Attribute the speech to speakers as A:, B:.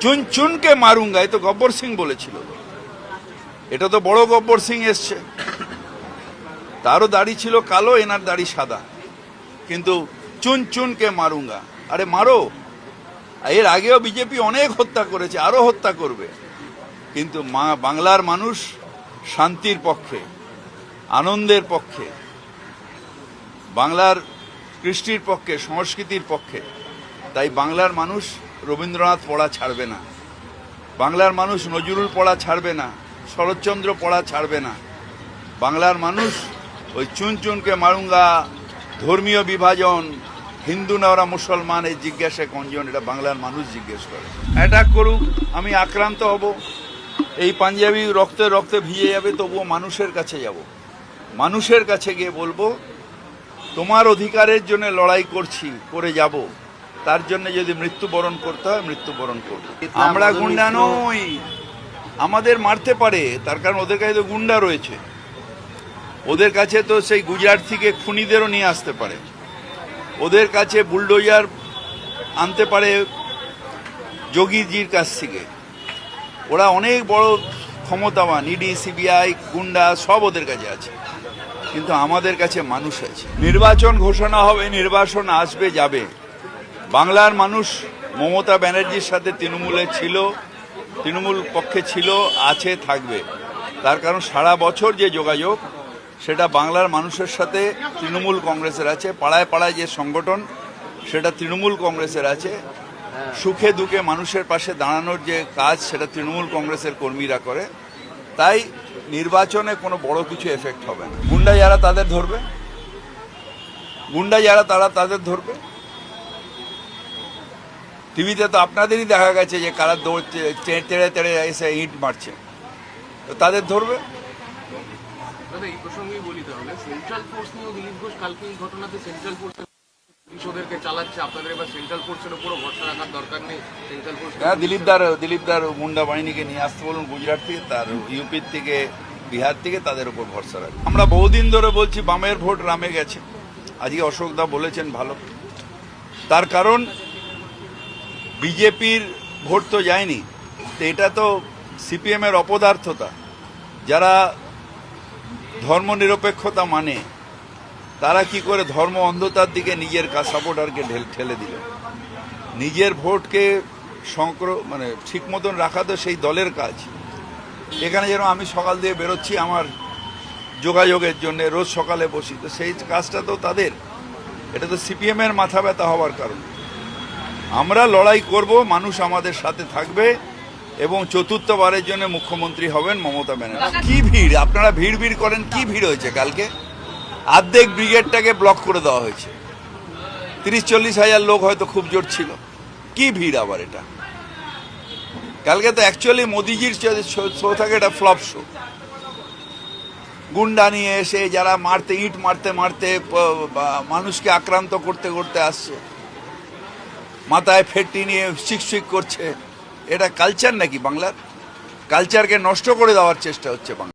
A: চুন চুনকে মারুঙ্গা, এ তো গব্বর সিং বলেছিল। এটা তো বড় গব্বর সিং এসছে, তারও দাড়ি ছিল কালো, এনার দাড়ি সাদা, কিন্তু চুন চুনকে মারুঙ্গা। আরে মারো, এর আগেও বিজেপি অনেক হত্যা করেছে, আরো হত্যা করবে, কিন্তু বাংলার মানুষ শান্তির পক্ষে, আনন্দের পক্ষে, বাংলার কৃষ্টির পক্ষে, সংস্কৃতির পক্ষে। তাই বাংলার মানুষ রবীন্দ্রনাথ পড়া ছাড়বে না, বাংলার মানুষ নজরুল পড়া ছাড়বে না, শরৎচন্দ্র পড়া ছাড়বে না। বাংলার মানুষ ওই চুন চুনকে মারুঙ্গা, ধর্মীয় বিভাজন, হিন্দু না ওরা মুসলমান, এই জিজ্ঞাসা কঞ্জন, এটা বাংলার মানুষ জিজ্ঞেস করে। অ্যাটাক করুক, আমি আক্রান্ত হব, এই পাঞ্জাবি রক্তে রক্তে ভিজে যাবে, তবুও মানুষের কাছে যাব, মানুষের কাছে গিয়ে বলবো তোমার অধিকারের জন্য লড়াই করছি, করে যাব, তার জন্য যদি মৃত্যুবরণ করতে হয় মৃত্যুবরণ করব। আমরা গুন্ডা নই, আমাদের মারতে পারে, তার কারণ ওদের কাছে তো গুন্ডা রয়েছে, ওদের কাছে তো সেই গুজরাট থেকে খুনিদেরও নিয়ে আসতে পারে, ওদের কাছে বুলডোজার আনতে পারে যোগীজির কাছ থেকে, ওরা অনেক বড় ক্ষমতাবান, ইডি সিবিআই গুন্ডা সব ওদের কাছে আছে, কিন্তু আমাদের কাছে মানুষ আছে। নির্বাচন ঘোষণা হবে, নির্বাচন আসবে যাবে, বাংলার মানুষ মমতা ব্যানার্জির সাথে তৃণমূলে ছিল, তৃণমূল পক্ষে ছিল, আছে, থাকবে। তার কারণ সারা বছর যে যোগাযোগ সেটা বাংলার মানুষের সাথে তৃণমূল কংগ্রেসের আছে, পাড়ায় পাড়ায় যে সংগঠন সেটা তৃণমূল কংগ্রেসের আছে, সুখে দুঃখে মানুষের পাশে দাঁড়ানোর যে কাজ সেটা তৃণমূল কংগ্রেসের কর্মীরা করে। তাই নির্বাচনে কোনো বড় কিছু এফেক্ট হবে না। গুন্ডা যারা তাদের ধরবে, গুন্ডা যারা তাদের ধরবে। টিভিতে তো আপনাদেরই দেখা গেছে যে কারা দৌড়ছে, তেড়ে তেড়ে এসে ইট মারছে, তো তাদের ধরবে।
B: এই প্রসঙ্গেই বলি, তাহলে সেন্ট্রাল ফোর্স নিয়েও দিলীপ ঘোষ কালকে এই ঘটনাতে সেন্ট্রাল ফোর্স ওদেরকে চালাচ্ছে, আপনাদের এবার সেন্ট্রাল ফোর্সের উপরও ভরসা রাখার দরকার নেই। সেন্ট্রাল ফোর্স
A: দিলীপদার মুন্ডা বাহিনীকে নিয়ে আসতে বলুন গুজরাট থেকে, তার ইউপির থেকে, বিহার থেকে, তাদের উপর ভরসা রাখে। আমরা বহুদিন ধরে বলছি বামের ভোট রামে গেছে, আজকে অশোকদা বলেছেন ভালো, তার কারণ বিজেপির ভোট তো যায়নি, তো এটা তো সিপিএমের অপদার্থতা। যারা ধর্মনিরপেক্ষতা মানে তারা কি করে ধর্ম অন্ধতার দিকে নিজের সাপোর্টারকে ঠেলে দিল। নিজের ভোটকে ঠিক মতন রাখা তো সেই দলের কাজ। এখানে যেন আমি সকাল দিয়ে বেরোচ্ছি আমার যোগাযোগের জন্য, রোজ সকালে বসি, তো সেই কাজটা তো তাদের, এটা তো সিপিএমের মাথা ব্যথা হওয়ার কারণ। আমরা লড়াই করব, মানুষ আমাদের সাথে থাকবে এবং চতুর্থবারের জন্য মুখ্যমন্ত্রী হবেন মমতা ব্যানার্জি। কি ভিড়, আপনারা ভিড় করেন, কি ভিড় হয়েছে কালকে? অর্ধেক ব্রিগেডটাকে ব্লক করে দেওয়া হয়েছে, 30-40 হাজার লোক হয়তো খুব জোর ছিল। কি ভিড় আবার এটা? কালকে তো অ্যাকচুয়ালি মোদিজির শো থাকে, এটা ফ্লপ শো। গুন্ডা নিয়ে এসে যারা ইট মারতে মারতে মানুষকে আক্রান্ত করতে করতে আসছে, মাথায় ফেটটি নিয়ে শিক করছে, এটা কালচার নাকি? বাংলার কালচারকে নষ্ট করে দেওয়ার চেষ্টা হচ্ছে বাংলা।